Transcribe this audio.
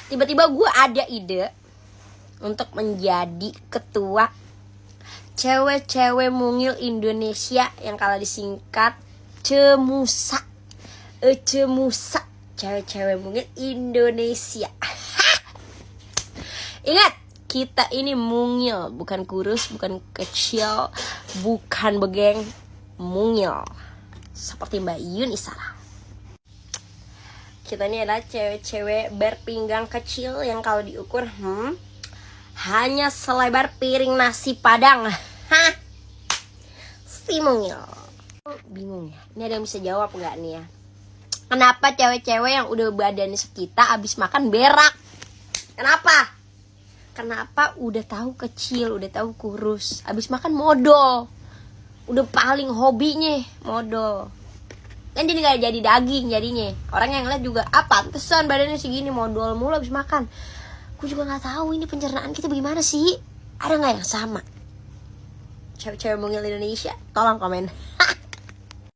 Tiba-tiba gue ada ide untuk menjadi ketua cewek-cewek mungil Indonesia, yang kalau disingkat CEMUSA. CEMUSA, cewek-cewek mungil Indonesia. Ingat, kita ini mungil, bukan kurus, bukan kecil, bukan begeng, mungil. Seperti Mbak Yuni Sarah. Kita ini adalah cewek-cewek berpinggang kecil yang kalau diukur hanya selebar piring nasi padang. Si mungil. Bingung ya, ini ada yang bisa jawab gak nih ya? Kenapa cewek-cewek yang udah badannya sekita abis makan berak? Kenapa? Kenapa udah tahu kecil, udah tahu kurus, abis makan modal? Udah paling hobinya modal. Kan jadi gak jadi daging jadinya. Orang yang ngeliat juga, pantesan badannya segini, modal mulu abis makan. Gue juga gak tahu ini pencernaan kita bagaimana sih. Ada gak yang sama? Cewek-cewek mungil Indonesia, tolong komen.